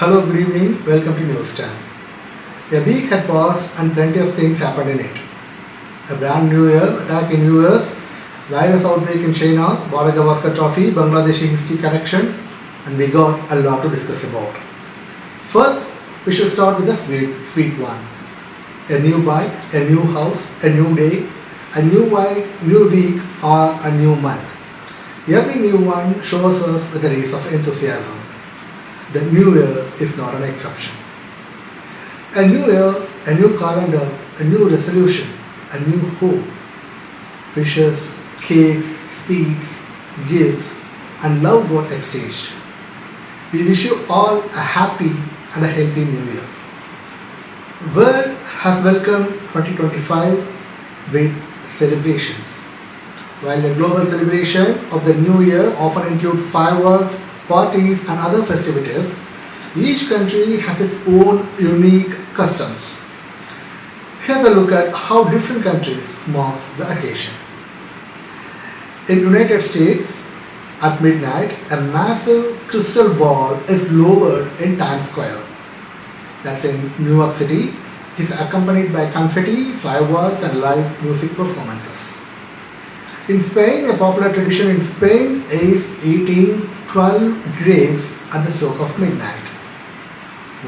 Hello, good evening. Welcome to News Time. A week had passed and plenty of things happened in it. A brand new year, attack in US, virus outbreak in China, Bharat Gavaskar Trophy, Bangladeshi history corrections, and we got a lot to discuss about. First, we should start with the sweet one. A new bike, a new house, a new day, a new week, or a new month. Every new one shows us the rays of enthusiasm. The new year is not an exception. A new year, a new calendar, a new resolution, a new hope. Wishes, cakes, sweets, gifts, and love got exchanged. We wish you all a happy and a healthy new year. World has welcomed 2025 with celebrations. While the global celebration of the new year often includes fireworks, parties, and other festivities, each country has its own unique customs. Here's a look at how different countries marks the occasion. In United States, at midnight, a massive crystal ball is lowered in Times Square. That's in New York City. It is accompanied by confetti, fireworks, and live music performances. In Spain, a popular tradition in Spain is eating 12 grapes at the stroke of midnight.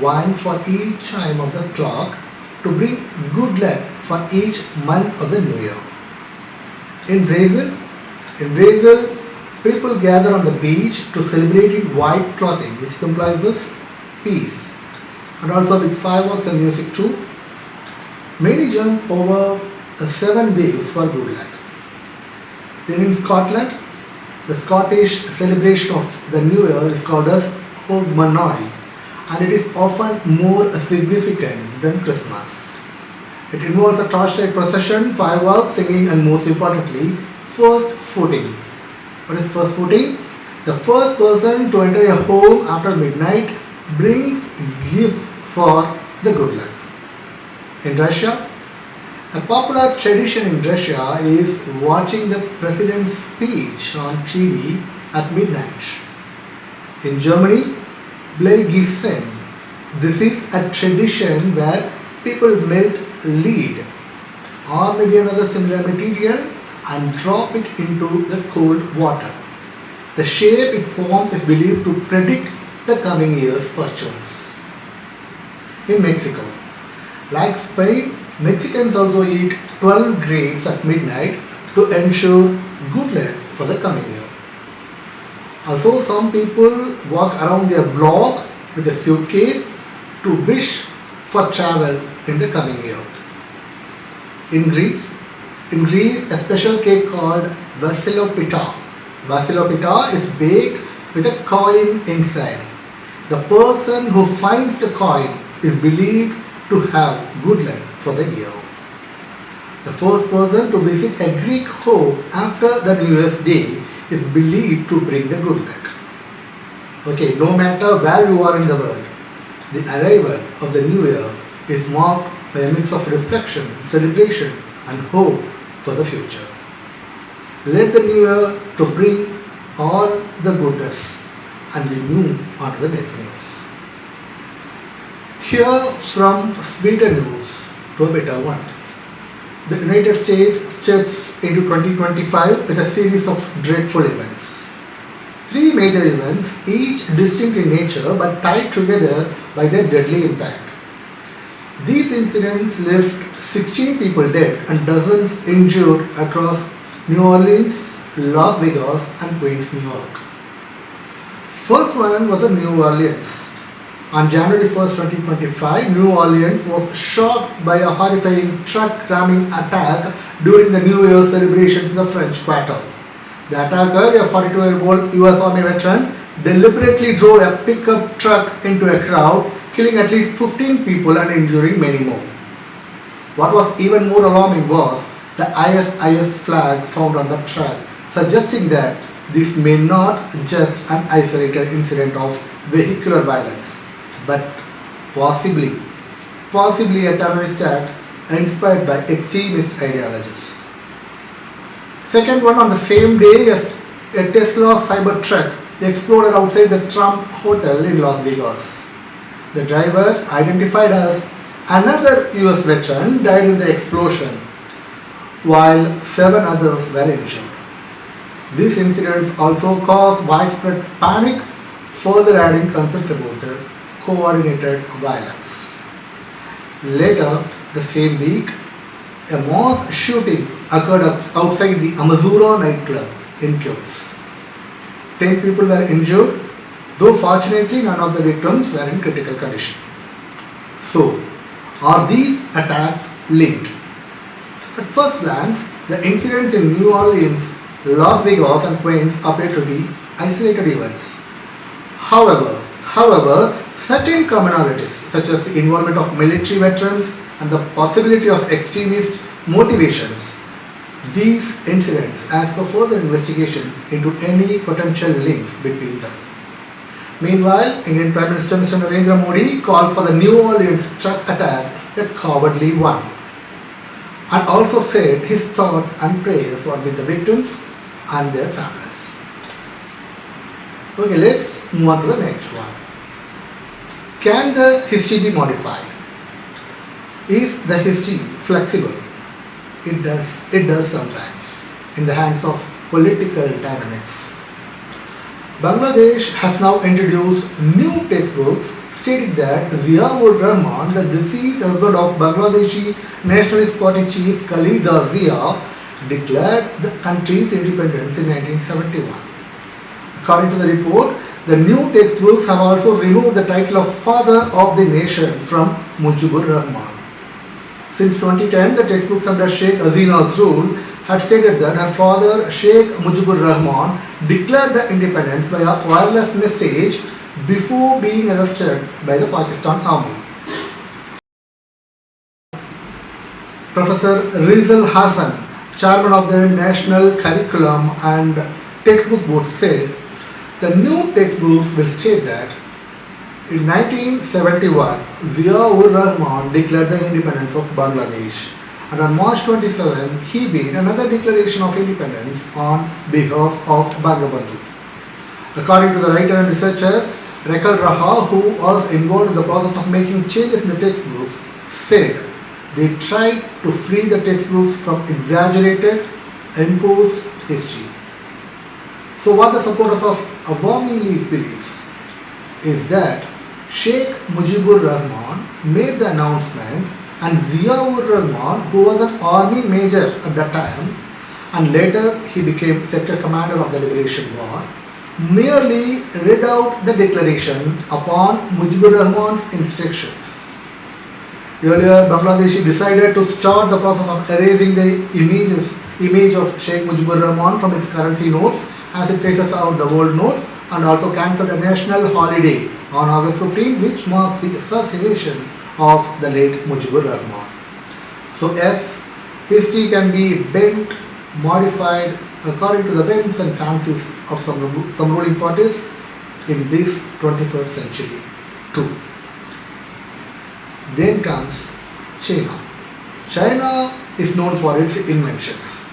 One for each chime of the clock to bring good luck for each month of the new year. In Brazil, people gather on the beach to celebrate in white clothing, which symbolizes peace, and also with fireworks and music too. Many jump over 7 waves for good luck. Then in Scotland, the Scottish celebration of the New Year is called as Hogmanay, and it is often more significant than Christmas. It involves a torchlight procession, fireworks, singing, and most importantly, first footing. What is first footing? The first person to enter a home after midnight brings gifts for the good luck. In Russia, a popular tradition in Russia is watching the president's speech on TV at midnight. In Germany, Bleigießen. This is a tradition where people melt lead or maybe another similar material and drop it into the cold water. The shape it forms is believed to predict the coming year's fortunes. In Mexico, like Spain, Mexicans also eat 12 grapes at midnight to ensure good luck for the coming year. Also, some people walk around their block with a suitcase to wish for travel in the coming year. In Greece, a special cake called Vasilopita. Vasilopita is baked with a coin inside. The person who finds the coin is believed to have good luck for the year. The first person to visit a Greek home after the New Year's Day is believed to bring the good luck. Okay, no matter where you are in the world, the arrival of the New Year is marked by a mix of reflection, celebration, and hope for the future. Let the New Year to bring all the goodness, and we move on to the next news. Here from sweeter news to a better one. The United States steps into 2025 with a series of dreadful events. 3 major events, each distinct in nature but tied together by their deadly impact. These incidents left 16 people dead and dozens injured across New Orleans, Las Vegas, and Queens, New York. First one was in New Orleans. On January 1st, 2025, New Orleans was shocked by a horrifying truck ramming attack during the New Year's celebrations in the French Quarter. The attacker, a 42-year-old US Army veteran, deliberately drove a pickup truck into a crowd, killing at least 15 people and injuring many more. What was even more alarming was the ISIS flag found on the truck, suggesting that this may not just an isolated incident of vehicular violence, but possibly a terrorist act inspired by extremist ideologies. Second one, on the same day, a Tesla Cybertruck exploded outside the Trump Hotel in Las Vegas. The driver, identified as another US veteran, died in the explosion, while 7 others were injured. These incidents also caused widespread panic, further adding concerns about the coordinated violence. Later, the same week, a mass shooting occurred outside the Amazura nightclub in Kyoto. 10 people were injured, though fortunately none of the victims were in critical condition. So, are these attacks linked? At first glance, the incidents in New Orleans, Las Vegas and Queens appear to be isolated events. However, certain commonalities such as the involvement of military veterans and the possibility of extremist motivations, these incidents ask for further investigation into any potential links between them. Meanwhile, Indian Prime Minister Mr. Narendra Modi called for the New Orleans truck attack a cowardly one, and also said his thoughts and prayers were with the victims and their families. Okay, let's move on to the next one. Can the history be modified? Is the history flexible? It does sometimes, in the hands of political dynamics. Bangladesh has now introduced new textbooks stating that Zia-ur Rahman, the deceased husband of Bangladeshi Nationalist Party chief Khaleda Zia, declared the country's independence in 1971. According to the report, the new textbooks have also removed the title of Father of the Nation from Mujibur Rahman. Since 2010, the textbooks under Sheikh Hasina's rule had stated that her father, Sheikh Mujibur Rahman, declared the independence via wireless message before being arrested by the Pakistan Army. Professor Rizal Hassan, chairman of the National Curriculum and Textbook Board, said the new textbooks will state that in 1971, Zia-ur Rahman declared the independence of Bangladesh, and on March 27, he made another declaration of independence on behalf of Bangabandhu. According to the writer and researcher Rekal Raha, who was involved in the process of making changes in the textbooks, said they tried to free the textbooks from exaggerated, imposed history. So what the supporters of Awami League believes is that Sheikh Mujibur Rahman made the announcement, and Zia-ur Rahman, who was an army major at that time and later he became sector commander of the Liberation War, merely read out the declaration upon Mujibur Rahman's instructions. Earlier, Bangladesh decided to start the process of erasing the image of Sheikh Mujibur Rahman from its currency notes as it traces out the world notes, and also cancelled a national holiday on August 15, which marks the assassination of the late Mujibur Rahman. So yes, history can be bent, modified according to the whims and fancies of some ruling parties in this 21st century too. Then comes China. China is known for its inventions,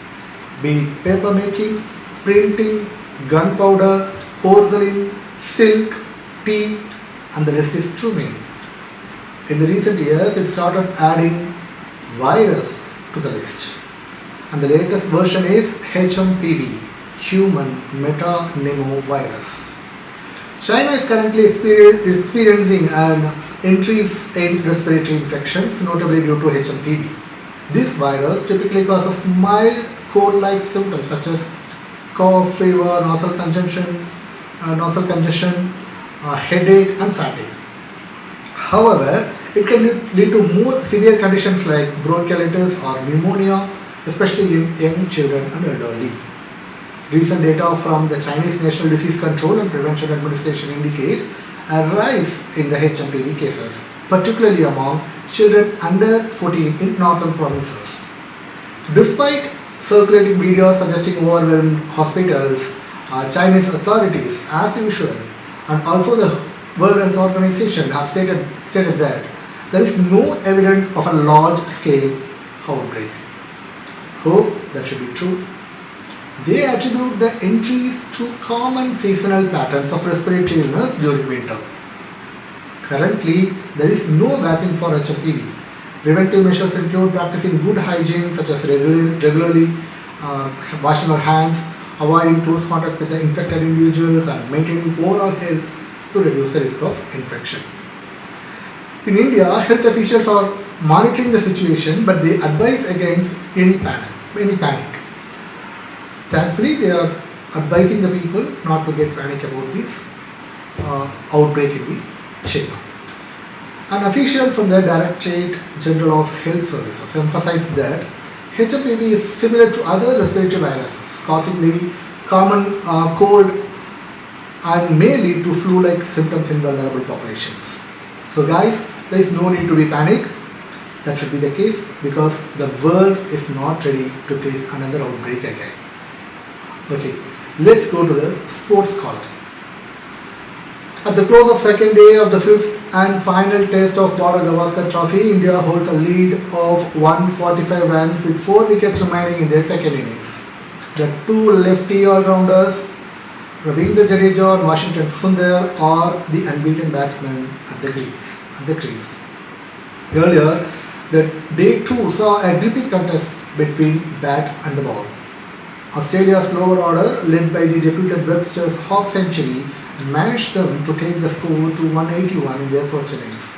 be it paper making, printing, gunpowder, porcelain, silk, tea, and the list is too many. In the recent years, it started adding virus to the list, and the latest version is HMPV, Human Metapneumovirus. China is currently experiencing an increase in respiratory infections, notably due to HMPV. This virus typically causes mild cold-like symptoms such as cough, fever, nasal congestion, headache, and fatigue. However, it can lead to more severe conditions like bronchiolitis or pneumonia, especially in young children and elderly. Recent data from the Chinese National Disease Control and Prevention Administration indicates a rise in the HMPV cases, particularly among children under 14 in northern provinces. Despite circulating videos suggesting overwhelmed hospitals, Chinese authorities, as usual, and also the World Health Organization have stated that there is no evidence of a large-scale outbreak. Hope that should be true. They attribute the increase to common seasonal patterns of respiratory illness during winter. Currently, there is no vaccine for HMPV. Preventive measures include practicing good hygiene, such as regularly washing our hands, avoiding close contact with the infected individuals, and maintaining overall health to reduce the risk of infection. In India, health officials are monitoring the situation, but they advise against any panic. Thankfully, they are advising the people not to get panic about this outbreak in the China. An official from the Directorate General of Health Services emphasized that HMPV is similar to other respiratory viruses, causing the common cold and may lead to flu-like symptoms in vulnerable populations. So guys, there is no need to be panic. That should be the case because the world is not ready to face another outbreak again. Okay, let's go to the sports column. At the close of second day of the fifth and final test of Border Gavaskar Trophy, India holds a lead of 145 runs with 4 wickets remaining in their second innings. The two lefty all-rounders, Ravindra Jadeja and Washington Sundar, are the unbeaten batsmen at the crease. Earlier, the day 2 saw a gripping contest between bat and the ball. Australia's lower order, led by the debuted Webster's half-century, managed them to take the score to 181 in their first innings.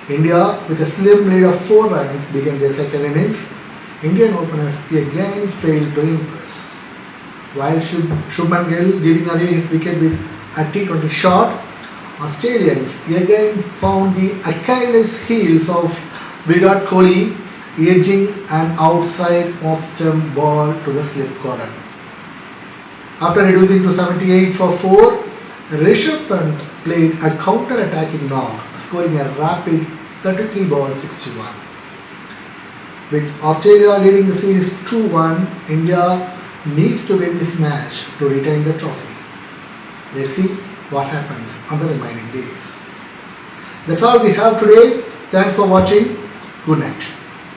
India, with a slim lead of 4 runs, began their second innings. Indian openers again failed to impress. While Shubman Gill giving away his wicket with a T20 shot, Australians again found the Achilles heels of Virat Kohli, edging an outside off-stump ball to the slip corner. After reducing to 78 for 4, Rishabh Pant played a counter-attacking knock, scoring a rapid 33 ball 61. With Australia leading the series 2-1, India needs to win this match to retain the trophy. Let's see what happens on the remaining days. That's all we have today. Thanks for watching. Good night.